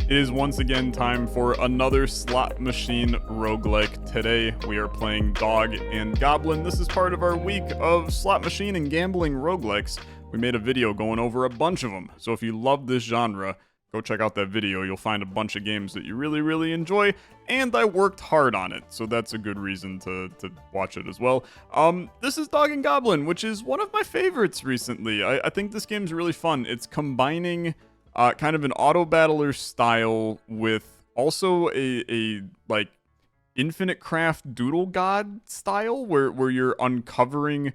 It is once again time for another slot machine roguelike. Today we are playing Dog and Goblin. This is part of our week of slot machine and gambling roguelikes. We made a video going over a bunch of them. So if you love this genre, go check out that video. You'll find a bunch of games that you really enjoy, and I worked hard on it, so that's a good reason to watch it as well. This is Dog and Goblin, which is one of my favorites recently. I think this game's really fun. It's combining kind of an auto battler style with also a like infinite craft doodle god style where you're uncovering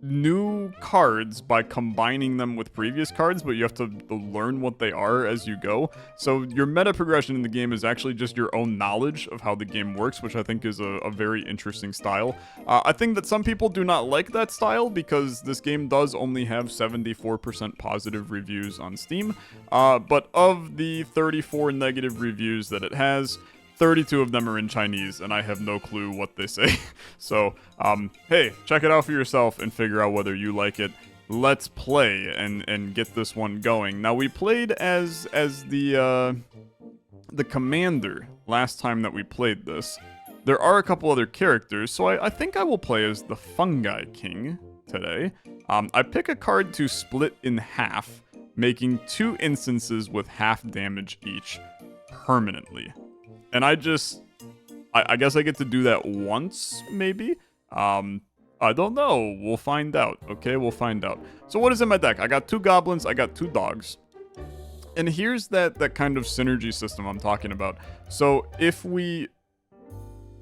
new cards by combining them with previous cards, but you have to learn what they are as you go. So your meta progression in the game is actually just your own knowledge of how the game works, which I think is a very interesting style. I think that some people do not like that style because this game does only have 74% positive reviews on Steam, but of the 34 negative reviews that it has, 32 of them are in Chinese, and I have no clue what they say. So, hey, check it out for yourself and figure out whether you like it. Let's play and get this one going. Now, we played as the commander last time that we played this. There are a couple other characters, so I think I will play as the Fungi King today. I pick a card to split in half, making 2 instances with half damage each permanently. And I guess I get to do that once, maybe? I don't know. We'll find out, okay? We'll find out. So what is in my deck? I got 2 goblins, I got 2 dogs. And here's that kind of synergy system I'm talking about. So if we...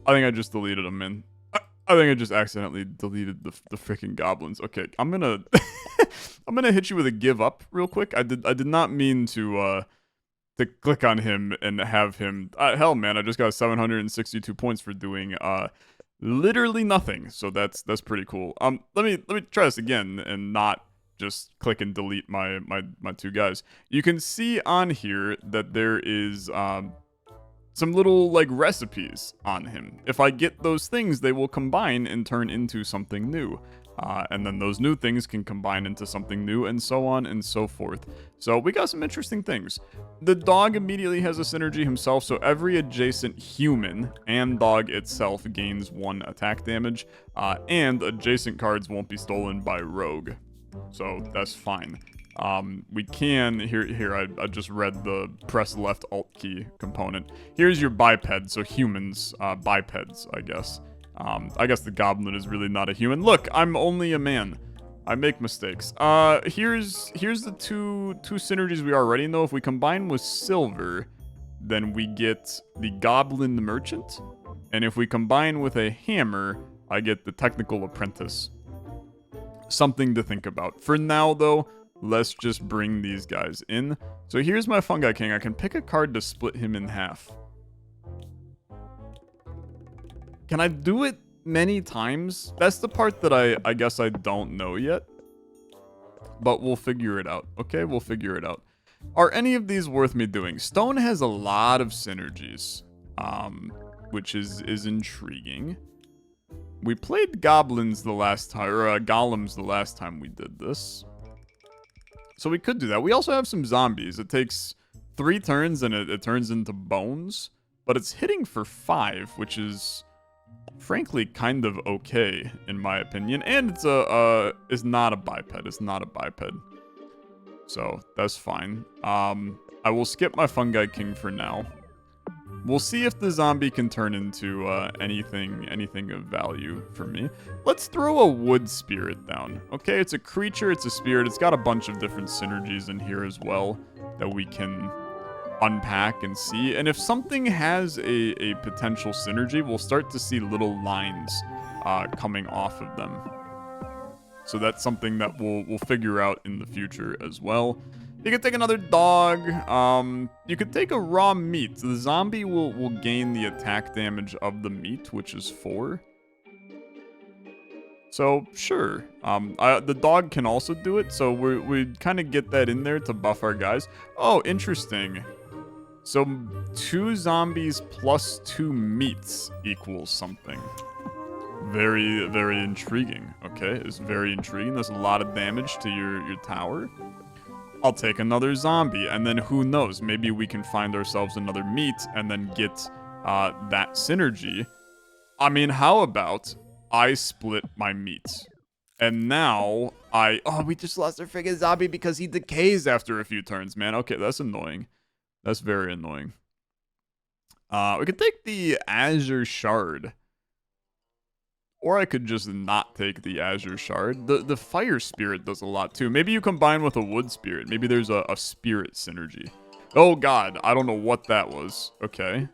I think I just deleted them, man. I think I just accidentally deleted the freaking goblins. Okay, I'm gonna... I'm gonna hit you with a give up real quick. I did not mean to click on him and have him... hell, man, I just got 762 points for doing literally nothing. So that's pretty cool. Let me try this again and not just click and delete my 2 guys. You can see on here that there is some little like recipes on him. If I get those things, they will combine and turn into something new. And then those new things can combine into something new, and so on and so forth. So we got some interesting things. The dog immediately has a synergy himself, so every adjacent human and dog itself gains 1 attack damage, and adjacent cards won't be stolen by rogue. So that's fine. We can, here I just read the press left alt key component. Here's your biped, so humans, bipeds, I guess. I guess the goblin is really not a human. Look, I'm only a man. I make mistakes. Here's the two synergies we already know. If we combine with silver, then we get the goblin the merchant. And if we combine with a hammer, I get the technical apprentice. Something to think about. For now, though, let's just bring these guys in. So here's my Fungi King. I can pick a card to split him in half. Can I do it many times? That's the part that I guess I don't know yet. But we'll figure it out, okay? We'll figure it out. Are any of these worth me doing? Stone has a lot of synergies, which is intriguing. We played goblins the last time, or golems the last time we did this. So we could do that. We also have some zombies. It takes 3 turns and it turns into bones. But it's hitting for 5, which is... frankly kind of okay in my opinion, and it's not a biped. It's not a biped, so that's fine. I will skip my Fungi King for now. We'll see if the zombie can turn into anything of value for me. Let's throw a wood spirit down. Okay, it's a creature, it's a spirit, it's got a bunch of different synergies in here as well that we can unpack and see. And if something has a potential synergy, we'll start to see little lines coming off of them. So that's something that we'll figure out in the future as well. You could take another dog. You could take a raw meat. The zombie will gain the attack damage of the meat, which is 4. So, sure. The dog can also do it, so we kind of get that in there to buff our guys. Oh, interesting. So 2 zombies plus 2 meats equals something. Very, very intriguing. Okay, it's very intriguing. There's a lot of damage to your tower. I'll take another zombie, and then who knows? Maybe we can find ourselves another meat and then get that synergy. I mean, how about I split my meat? And now oh, we just lost our friggin' zombie because he decays after a few turns, man. Okay, that's annoying. That's very annoying. We could take the Azure Shard. Or I could just not take the Azure Shard. The Fire Spirit does a lot too. Maybe you combine with a Wood Spirit. Maybe there's a Spirit synergy. Oh god, I don't know what that was. Okay.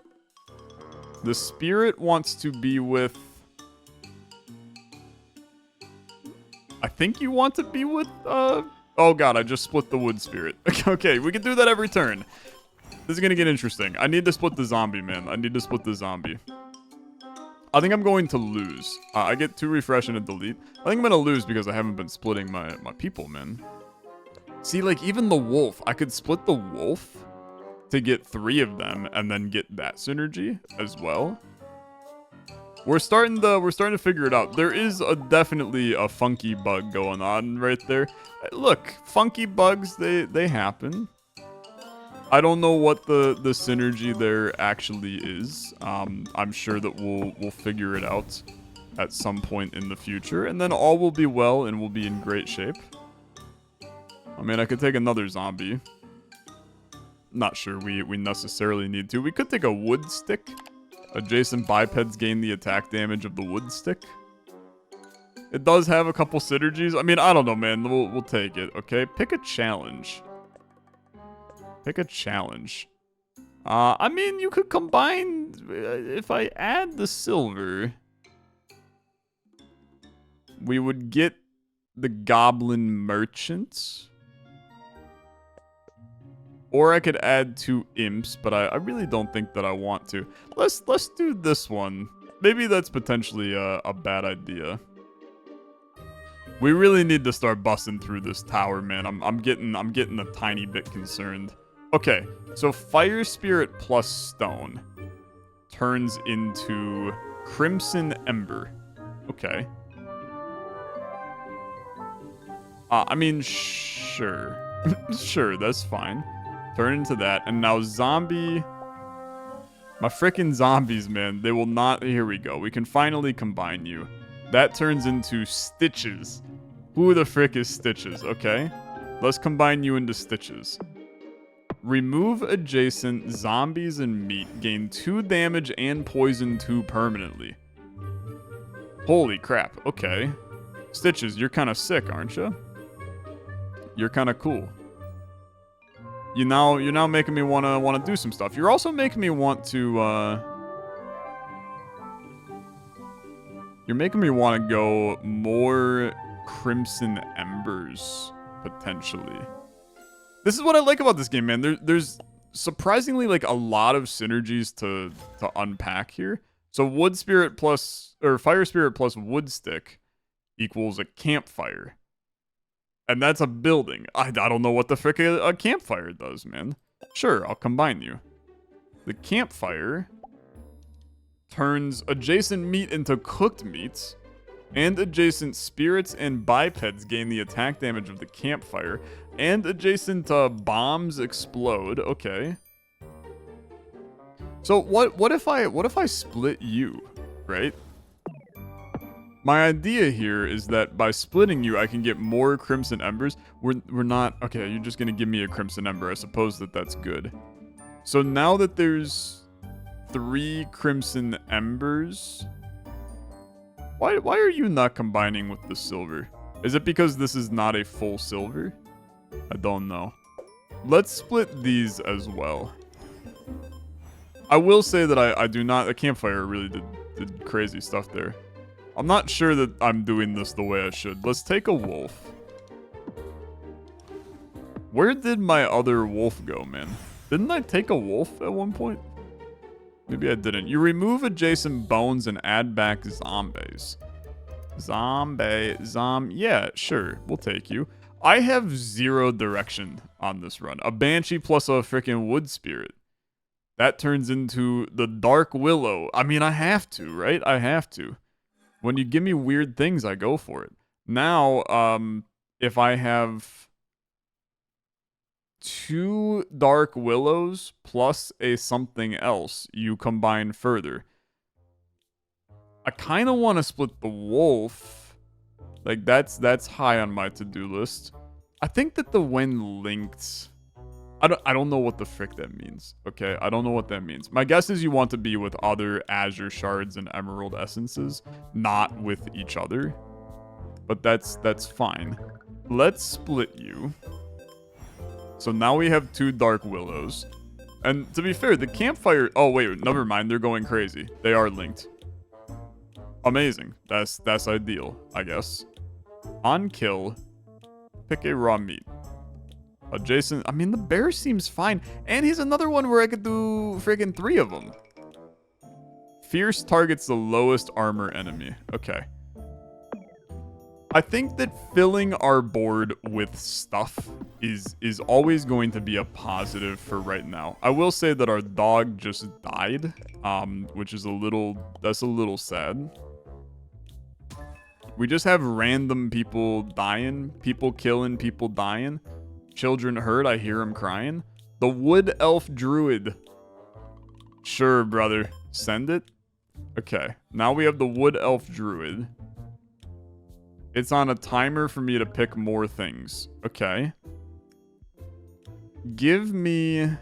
The Spirit wants to be with... I think you want to be with, Oh god, I just split the Wood Spirit. Okay, we can do that every turn. This is gonna get interesting. I need to split the zombie, man. I need to split the zombie. I think I'm going to lose. I get 2 refresh and a delete. I think I'm gonna lose because I haven't been splitting my people, man. See, like, even the wolf. I could split the wolf to get 3 of them and then get that synergy as well. We're starting to figure it out. There is definitely a funky bug going on right there. Look, funky bugs, they happen. I don't know what the synergy there actually is. I'm sure that we'll figure it out at some point in the future, and then all will be well and we'll be in great shape. I mean, I could take another zombie. Not sure we necessarily need to. We could take a wood stick. Adjacent bipeds gain the attack damage of the wood stick. It does have a couple synergies. I mean, I don't know, man. We'll take it, okay? Pick a challenge. Pick a challenge. I mean, you could combine... if I add the silver... we would get the Goblin Merchant. Or I could add 2 imps, but I really don't think that I want to. Let's do this one. Maybe that's potentially a bad idea. We really need to start busting through this tower, man. I'm getting a tiny bit concerned. Okay, so Fire Spirit plus Stone turns into Crimson Ember. Okay. I mean, sure. Sure, that's fine. Turn into that. And now zombie... my frickin' zombies, man. They will not... here we go. We can finally combine you. That turns into Stitches. Who the frick is Stitches? Okay. Let's combine you into Stitches. Remove adjacent zombies and meat. Gain 2 damage and poison 2 permanently. Holy crap. Okay. Stitches, you're kind of sick, aren't you? You're kind of cool. You're now making me wanna do some stuff. You're also making me want to you're making me want to go more Crimson Embers potentially. This is what I like about this game, man. There's surprisingly like a lot of synergies to unpack here. So Wood Spirit plus or Fire Spirit plus Wood Stick equals a campfire. And that's a building. I don't know what the frick a campfire does, man. Sure, I'll combine you. The campfire turns adjacent meat into cooked meats, and adjacent spirits and bipeds gain the attack damage of the campfire, and adjacent bombs explode. Okay. So what if I split you, right? My idea here is that by splitting you, I can get more Crimson Embers. We're not... okay, you're just going to give me a Crimson Ember. I suppose that's good. So now that there's 3 Crimson Embers... Why are you not combining with the silver? Is it because this is not a full silver? I don't know. Let's split these as well. I will say that I do not... the campfire really did crazy stuff there. I'm not sure that I'm doing this the way I should. Let's take a wolf. Where did my other wolf go, man? Didn't I take a wolf at one point? Maybe I didn't. You remove adjacent bones and add back zombies. Yeah, sure. We'll take you. I have 0 direction on this run. A Banshee plus a freaking Wood Spirit. That turns into the Dark Willow. I mean, I have to, right? I have to. When you give me weird things, I go for it. Now, if I have 2 Dark Willows plus a something else you combine further. I kind of want to split the wolf. Like, that's high on my to-do list. I think that the when linked... I don't know what the frick that means, okay? I don't know what that means. My guess is you want to be with other Azure Shards and Emerald Essences, not with each other. But that's fine. Let's split you. So now we have 2 Dark Willows. And to be fair, the campfire... Oh, wait, never mind. They're going crazy. They are linked. Amazing. That's ideal, I guess. On kill, pick a raw meat. Adjacent... I mean, the bear seems fine. And he's another one where I could do freaking 3 of them. Fierce targets the lowest armor enemy. Okay. I think that filling our board with stuff is always going to be a positive for right now. I will say that our dog just died, which is that's a little sad. We just have random people dying, people killing, people dying. Children hurt, I hear them crying. The Wood Elf Druid. Sure, brother. Send it. Okay, now we have the Wood Elf Druid. It's on a timer for me to pick more things. Okay. Give me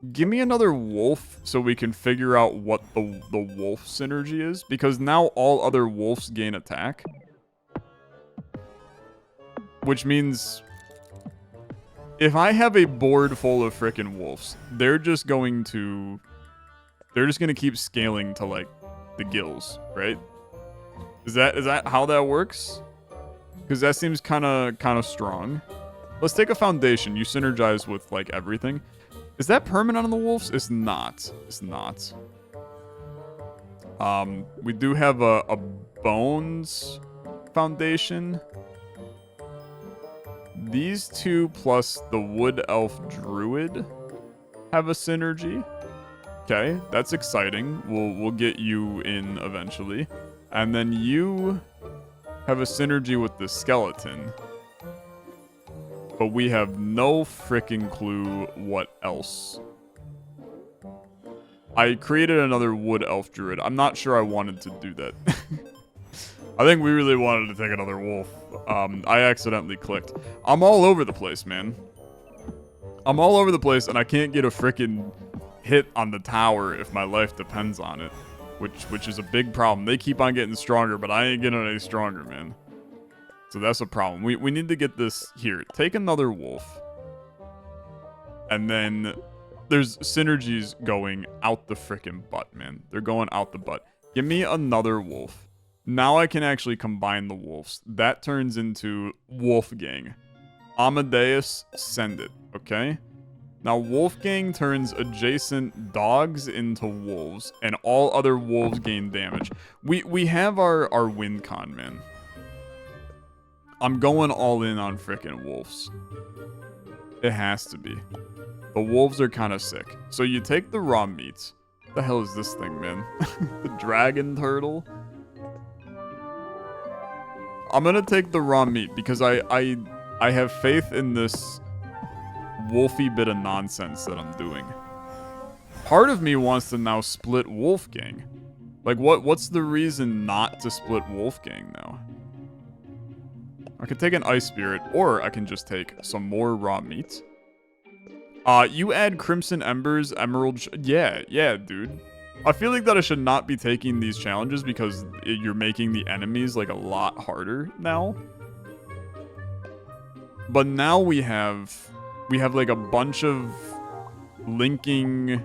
another wolf so we can figure out what the wolf synergy is. Because now all other wolves gain attack. Which means if I have a board full of frickin' wolves, they're just going to keep scaling to like the gills, right? Is that how that works? Because that seems kind of strong. Let's take a foundation. You synergize with like everything. Is that permanent on the wolves? It's not. It's not. We do have a bones foundation. These 2 plus the Wood Elf Druid have a synergy. Okay, that's exciting. We'll get you in eventually. And then you have a synergy with the skeleton. But we have no freaking clue what else. I created another Wood Elf Druid. I'm not sure I wanted to do that. I think we really wanted to take another wolf. I accidentally clicked. I'm all over the place, man. I'm all over the place, and I can't get a frickin' hit on the tower if my life depends on it. Which is a big problem. They keep on getting stronger, but I ain't getting any stronger, man. So that's a problem. We need to get this here. Take another wolf. And then there's synergies going out the frickin' butt, man. They're going out the butt. Give me another wolf. Now I can actually combine the wolves. That turns into Wolfgang. Amadeus, send it, okay? Now Wolfgang turns adjacent dogs into wolves, and all other wolves gain damage. We have our win con, man. I'm going all in on frickin' wolves. It has to be. The wolves are kind of sick. So you take the raw meat. What the hell is this thing, man? The dragon turtle? I'm gonna take the raw meat because I have faith in this wolfy bit of nonsense that I'm doing. Part of me wants to now split Wolfgang. Like, what's the reason not to split Wolfgang now? I could take an ice spirit, or I can just take some more raw meat. You add Crimson Embers, Emerald... yeah, dude. I feel like that I should not be taking these challenges because you're making the enemies, like, a lot harder now. But now we have, like, a bunch of linking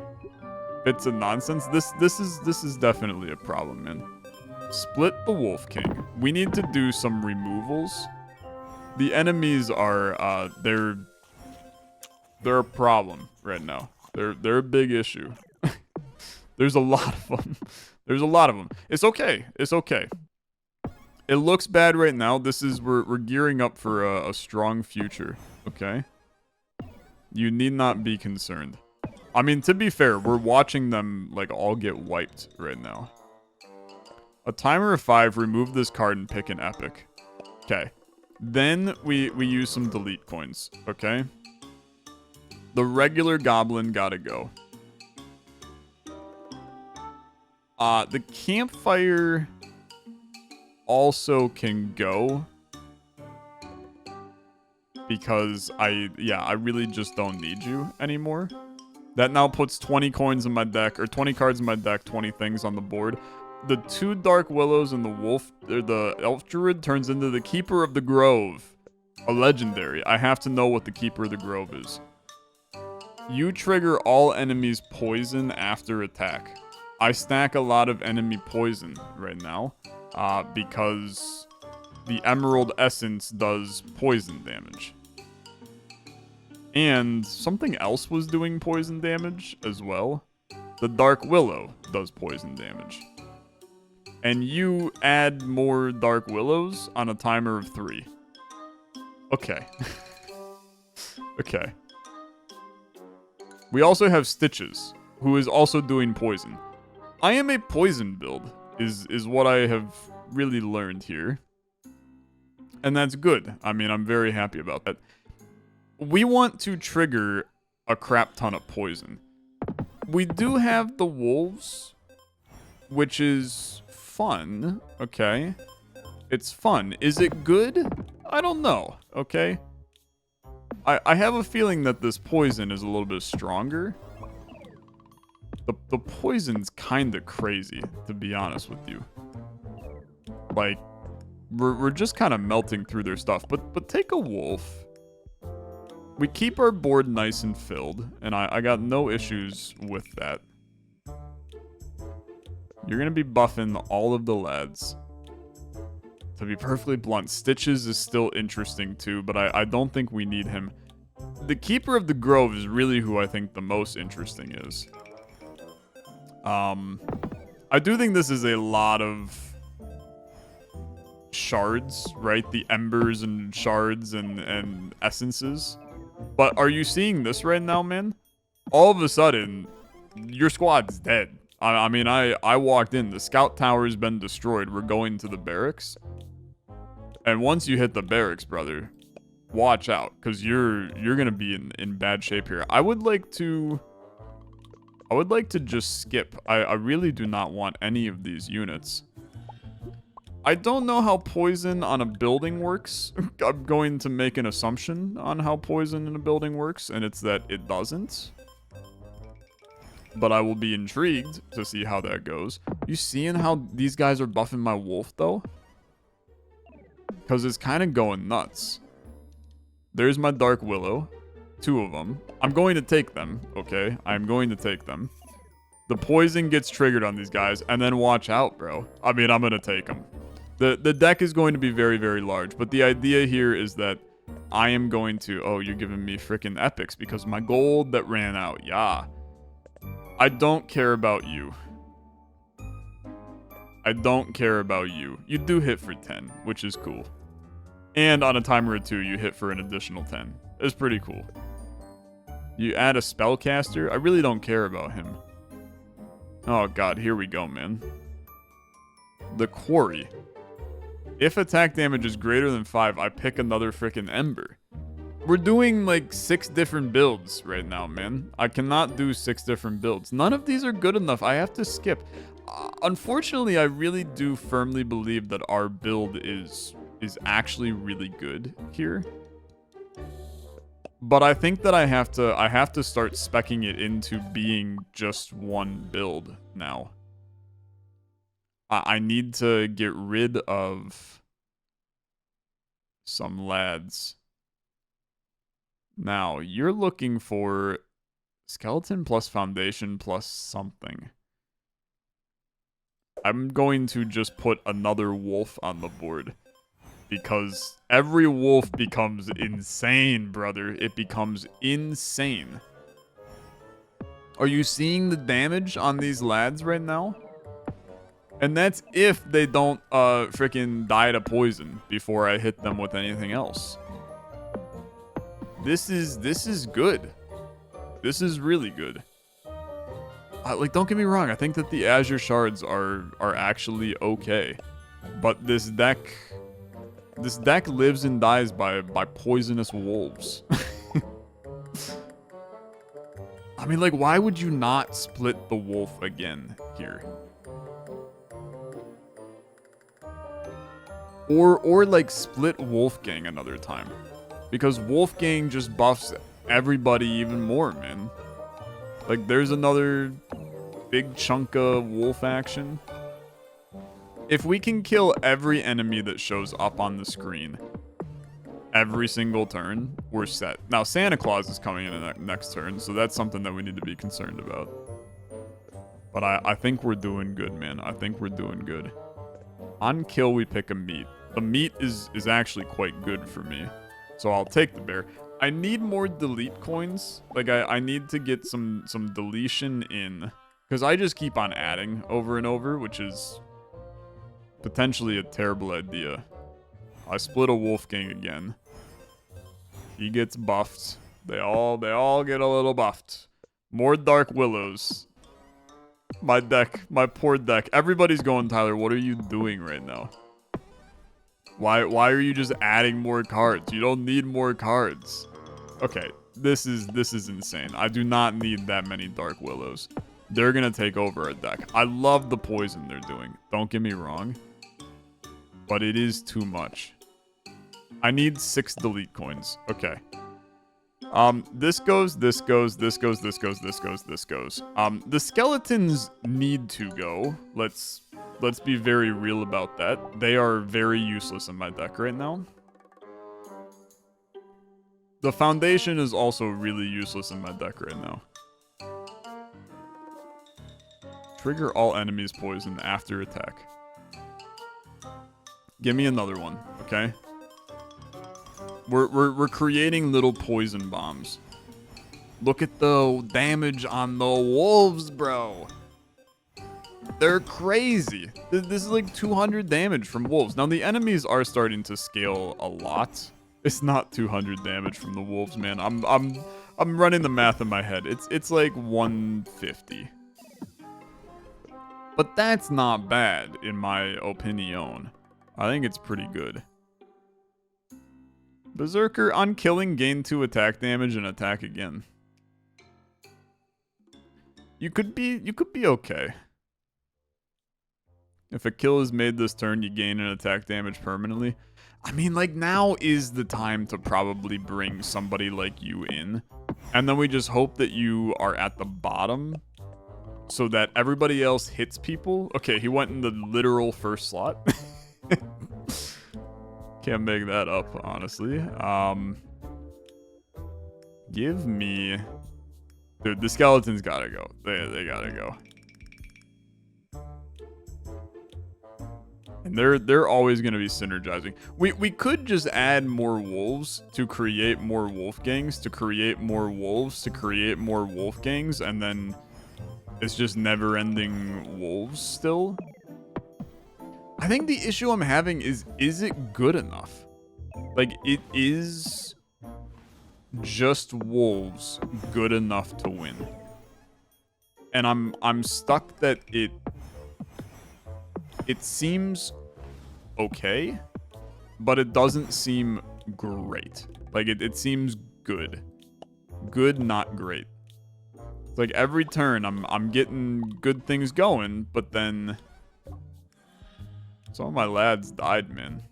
bits of nonsense. This is definitely a problem, man. Split the Wolf King. We need to do some removals. The enemies are, they're a problem right now. They're a big issue. There's a lot of them. There's a lot of them. It's okay. It's okay. It looks bad right now. We're gearing up for a strong future. Okay? You need not be concerned. I mean, to be fair, we're watching them, like, all get wiped right now. A timer of 5, remove this card and pick an epic. Okay. Then we use some delete coins, okay? The regular goblin gotta go. The campfire also can go. Because I really just don't need you anymore. That now puts 20 coins in my deck, or 20 cards in my deck, 20 things on the board. The 2 Dark Willows and the Wolf, or the Elf Druid turns into the Keeper of the Grove. A legendary. I have to know what the Keeper of the Grove is. You trigger all enemies poison after attack. I stack a lot of enemy poison right now, because the Emerald Essence does poison damage. And something else was doing poison damage as well. The Dark Willow does poison damage. And you add more Dark Willows on a timer of 3. Okay. Okay. We also have Stitches, who is also doing poison. I am a poison build, is what I have really learned here. And that's good. I mean, I'm very happy about that. We want to trigger a crap ton of poison. We do have the wolves, which is fun, okay? It's fun. Is it good? I don't know, okay? I have a feeling that this poison is a little bit stronger. The poison's kind of crazy, to be honest with you. Like, we're just kind of melting through their stuff. But take a wolf. We keep our board nice and filled, and I got no issues with that. You're going to be buffing all of the lads. To be perfectly blunt, Stitches is still interesting too, but I don't think we need him. The Keeper of the Grove is really who I think the most interesting is. I do think this is a lot of shards, right? The embers and shards and essences. But are you seeing this right now, man? All of a sudden, your squad's dead. I mean, I walked in. The scout tower's been destroyed. We're going to the barracks. And once you hit the barracks, brother, watch out, because you're gonna be in bad shape here. I would like to just skip. I really do not want any of these units. I don't know how poison on a building works. I'm going to make an assumption on how poison in a building works, and it's that it doesn't. But I will be intrigued to see how that goes. You seeing how these guys are buffing my wolf, though? Because it's kind of going nuts. There's my Dark Willow. 2 of them. I'm going to take them, okay? I'm going to take them. The poison gets triggered on these guys, and then watch out, bro. I mean, I'm going to take them. The deck is going to be very, very large, but the idea here is that I am going to... Oh, you're giving me freaking epics because my gold that ran out. Yeah. I don't care about you. I don't care about you. You do hit for 10, which is cool. And on a timer of 2, you hit for an additional 10. It's pretty cool. You add a spellcaster? I really don't care about him. Oh god, here we go, man. The Quarry. If attack damage is greater than 5, I pick another freaking Ember. We're doing like 6 different builds right now, man. I cannot do 6 different builds. None of these are good enough. I have to skip. Unfortunately, I really do firmly believe that our build is actually really good here. But I think that I have to start speccing it into being just one build now. I need to get rid of some lads. Now, you're looking for skeleton plus foundation plus something. I'm going to just put another wolf on the board. Because every wolf becomes insane, brother. It becomes insane. Are you seeing the damage on these lads right now? And that's if they don't freaking die to poison before I hit them with anything else. This is good. This is really good. Like, don't get me wrong. I think that the Azure Shards are actually okay. But this deck This deck lives and dies by poisonous wolves. I mean, like, why would you not split the wolf again here? Or like split Wolfgang another time. Because Wolfgang just buffs everybody even more, man. Like, there's another big chunk of wolf action. If we can kill every enemy that shows up on the screen every single turn, we're set. Now, Santa Claus is coming in the next turn, so that's something that we need to be concerned about. But I think we're doing good, man. I think we're doing good. On kill, we pick a meat. The meat is actually quite good for me. So I'll take the bear. I need more delete coins. Like, I need to get some deletion in. Because I just keep on adding over and over, which is potentially a terrible idea. I split a Wolfgang again. He gets buffed. They all get a little buffed. More Dark Willows. My deck, my poor deck. Everybody's going, Tyler, what are you doing right now? Why are you just adding more cards? You don't need more cards. Okay, this is insane. I do not need that many Dark Willows. They're gonna take over our deck. I love the poison they're doing. Don't get me wrong. But it is too much. I need 6 delete coins. Okay. This goes, this goes, this goes, this goes, this goes, this goes. The skeletons need to go. Let's be very real about that. They are very useless in my deck right now. The foundation is also really useless in my deck right now. Trigger all enemies poison after attack. Give me another one, okay? We're creating little poison bombs. Look at the damage on the wolves, bro. They're crazy. This is like 200 damage from wolves. Now, the enemies are starting to scale a lot. It's not 200 damage from the wolves, man. I'm running the math in my head. It's like 150. But that's not bad, in my opinion. I think it's pretty good. Berserker on killing gain 2 attack damage and attack again. You could be okay. If a kill is made this turn, you gain an attack damage permanently. I mean, like, now is the time to probably bring somebody like you in. And then we just hope that you are at the bottom so that everybody else hits people. Okay, he went in the literal first slot. Can't make that up, honestly. Give me... Dude, the skeletons gotta go. They gotta go. And they're always gonna be synergizing. We could just add more wolves to create more wolfgangs, to create more wolves, to create more wolfgangs, and then it's just never-ending wolves still. I think the issue I'm having is it good enough? Like, it is just wolves good enough to win. And I'm stuck that it seems okay, but it doesn't seem great. Like, it seems good. Good, not great. It's like every turn I'm getting good things going, but then some of my lads died, man.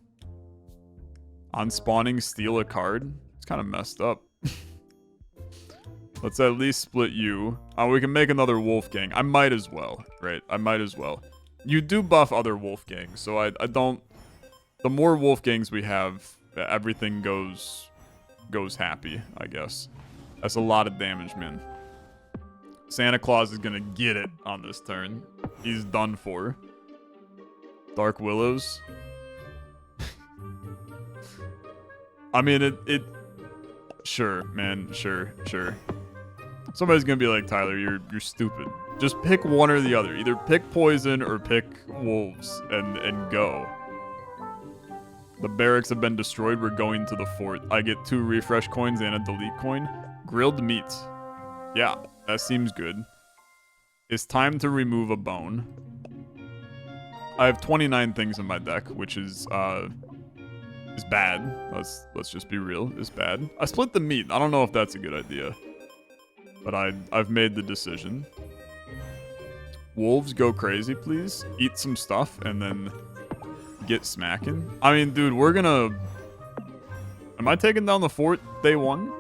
On spawning, steal a card? It's kind of messed up. Let's at least split you. We can make another Wolfgang. I might as well, right? I might as well. You do buff other Wolfgangs, so I don't... The more Wolfgangs we have, everything goes happy, I guess. That's a lot of damage, man. Santa Claus is gonna get it on this turn. He's done for. Dark Willows. I mean, it... Sure, man. Sure. Somebody's gonna be like, Tyler, you're stupid. Just pick one or the other. Either pick poison or pick wolves and go. The barracks have been destroyed. We're going to the fort. I get 2 refresh coins and a delete coin. Grilled meat. Yeah, that seems good. It's time to remove a bone. I have 29 things in my deck, which is is bad. Let's just be real, is bad. I split the meat. I don't know if that's a good idea. But I've made the decision. Wolves, go crazy, please. Eat some stuff and then get smacking. I mean, dude, we're gonna... Am I taking down the fort day one?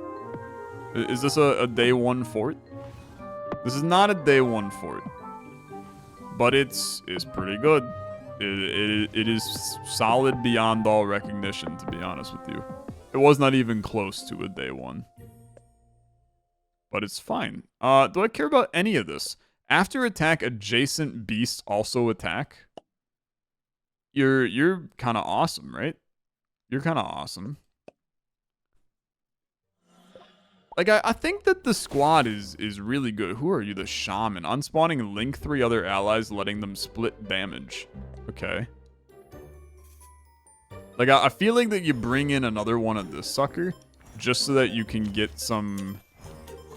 Is this a day one fort? This is not a day one fort. But it's pretty good. It is solid beyond all recognition, to be honest with you. It was not even close to a day one. But it's fine. Do I care about any of this? After attack, adjacent beasts also attack. You're kind of awesome, right? You're kind of awesome. Like, I think that the squad is really good. Who are you? The shaman. Unspawning, link 3 other allies, letting them split damage. Okay. Like, I feel like that you bring in another one of this sucker just so that you can get some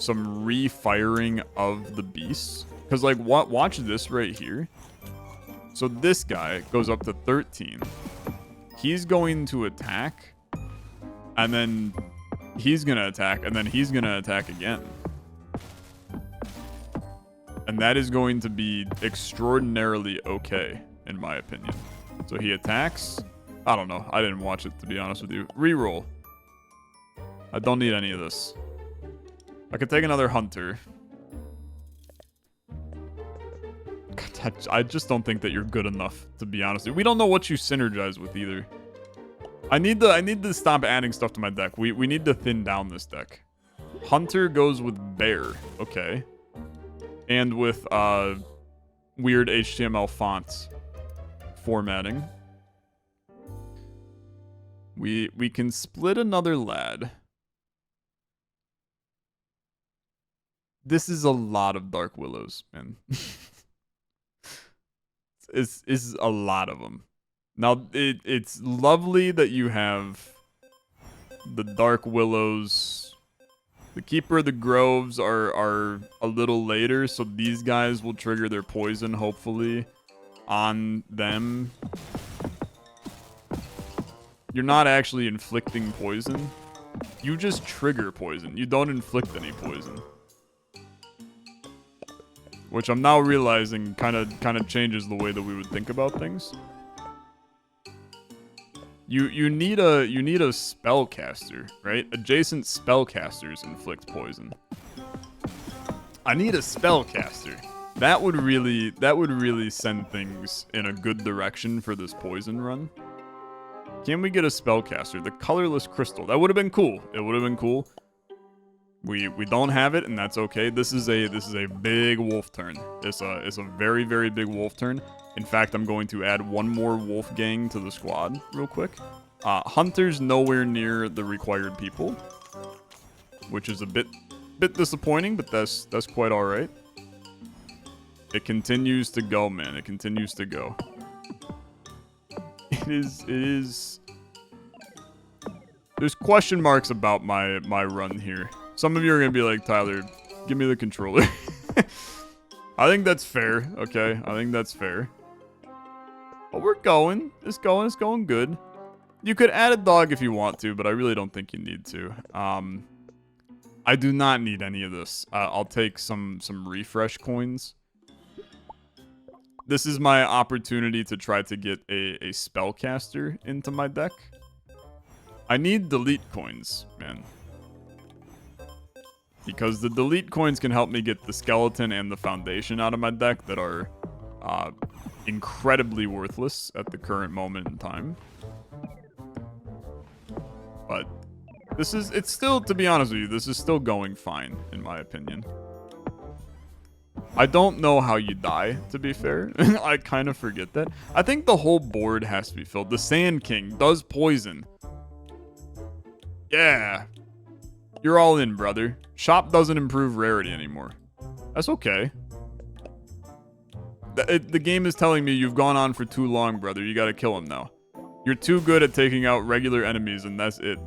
refiring of the beasts. Because, like, watch this right here. So this guy goes up to 13. He's going to attack. And then... he's gonna attack, and then he's gonna attack again. And that is going to be extraordinarily okay, in my opinion. So he attacks. I don't know. I didn't watch it, to be honest with you. Reroll. I don't need any of this. I could take another hunter. God, I just don't think that you're good enough, to be honest with you. We don't know what you synergize with either. I need to stop adding stuff to my deck. We need to thin down this deck. Hunter goes with bear. Okay. And with weird HTML fonts formatting. We can split another lad. This is a lot of Dark Willows, man. It's a lot of them. Now, it's lovely that you have the Dark Willows. The Keeper of the Groves are a little later, so these guys will trigger their poison, hopefully, on them. You're not actually inflicting poison. You just trigger poison. You don't inflict any poison. Which I'm now realizing kind of changes the way that we would think about things. You need a spellcaster, right? Adjacent spellcasters inflict poison. I need a spellcaster. That would really send things in a good direction for this poison run. Can we get a spellcaster? The colorless crystal. That would have been cool. It would have been cool. We don't have it, and that's okay. This is a big wolf turn. It's a very, very big wolf turn. In fact, I'm going to add one more wolf gang to the squad real quick. Hunter's nowhere near the required people, which is a bit disappointing, but that's quite all right. It continues to go, man. It continues to go. It is. There's question marks about my run here. Some of you are gonna be like, Tyler, give me the controller. I think that's fair. Okay, I think that's fair. But we're going. It's going good. You could add a dog if you want to, but I really don't think you need to. I do not need any of this. I'll take some refresh coins. This is my opportunity to try to get a spellcaster into my deck. I need delete coins, man. Because the delete coins can help me get the skeleton and the foundation out of my deck that are incredibly worthless at the current moment in time. But it's still, to be honest with you, this is still going fine, in my opinion. I don't know how you die, to be fair. I kind of forget that. I think the whole board has to be filled. The Sand King does poison. Yeah. You're all in, brother. Shop doesn't improve rarity anymore. That's okay. The game is telling me you've gone on for too long, brother. You gotta kill him now. You're too good at taking out regular enemies, and that's it.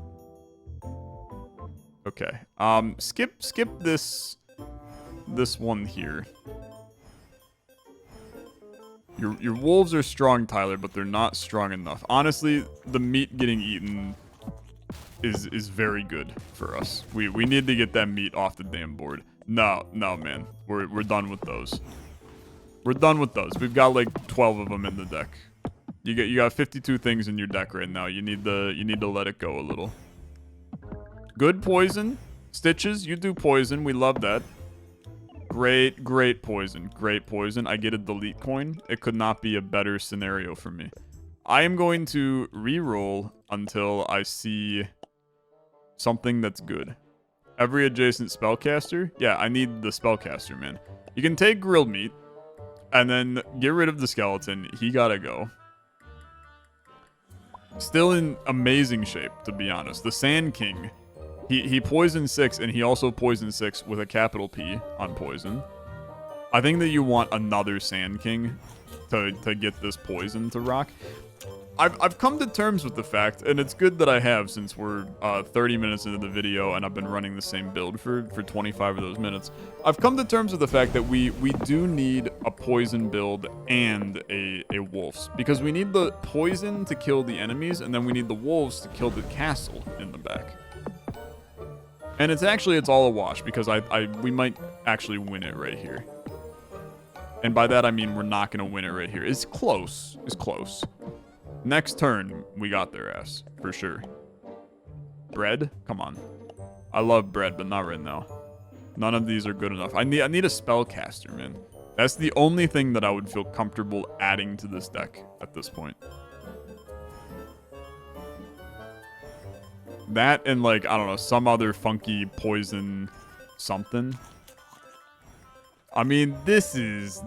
Okay. Skip this one here. Your wolves are strong, Tyler, but they're not strong enough. Honestly, the meat getting eaten is very good for us. We need to get that meat off the damn board. No, man. We're done with those. We're done with those. We've got like 12 of them in the deck. You got 52 things in your deck right now. You need to let it go a little. Good poison. Stitches, you do poison. We love that. Great poison. Great poison. I get a delete coin. It could not be a better scenario for me. I am going to reroll until I see something that's good. Every adjacent spellcaster? Yeah, I need the spellcaster, man. You can take grilled meat and then get rid of the skeleton. He gotta go. Still in amazing shape, to be honest. The Sand King. He poisoned 6, and he also poisoned 6 with a capital P on poison. I think that you want another Sand King to get this poison to rock. I've come to terms with the fact, and it's good that I have since we're 30 minutes into the video and I've been running the same build for 25 of those minutes. I've come to terms with the fact that we do need a poison build and a wolves, because we need the poison to kill the enemies, and then we need the wolves to kill the castle in the back. And it's all a wash, because we might actually win it right here. And by that I mean we're not gonna win it right here. It's close. It's close. Next turn, we got their ass, for sure. Bread? Come on. I love bread, but not right now. None of these are good enough. I need a spellcaster, man. That's the only thing that I would feel comfortable adding to this deck at this point. That and, like, I don't know, some other funky poison something. I mean, this is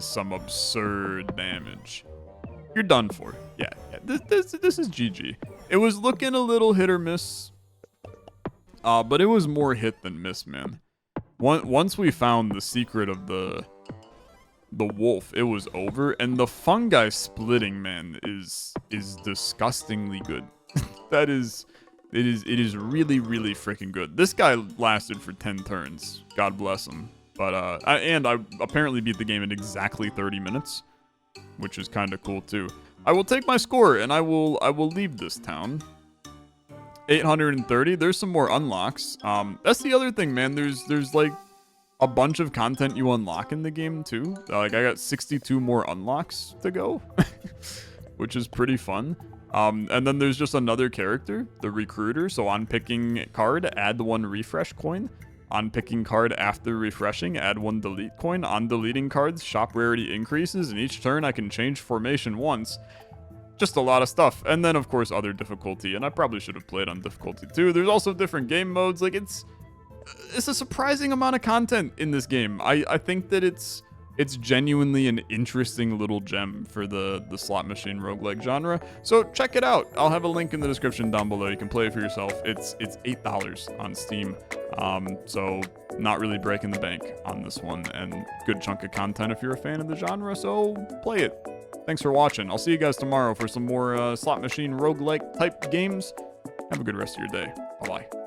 some absurd damage. You're done for. Yeah. This is GG. It was looking a little hit or miss. But it was more hit than miss, man. Once we found the secret of the wolf, it was over. And the fungi splitting, man, is disgustingly good. It is really, really freaking good. This guy lasted for 10 turns. God bless him. But I apparently beat the game in exactly 30 minutes, which is kind of cool too. I will take my score and I will leave this town. 830. There's some more unlocks. That's the other thing, man. There's like a bunch of content you unlock in the game too. Like I got 62 more unlocks to go, which is pretty fun. And then there's just another character, the recruiter. So on picking card, add 1 refresh coin. On picking card after refreshing, add 1 delete coin. On deleting cards, shop rarity increases, and each turn I can change formation once. Just a lot of stuff. And then, of course, other difficulty, and I probably should have played on difficulty too. There's also different game modes. Like, it's a surprising amount of content in this game. I think that it's genuinely an interesting little gem for the slot machine roguelike genre. So check it out. I'll have a link in the description down below. You can play it for yourself. It's $8 on Steam. So not really breaking the bank on this one, and good chunk of content if you're a fan of the genre, so play it. Thanks for watching. I'll see you guys tomorrow for some more slot machine roguelike type games. Have a good rest of your day. Bye-bye.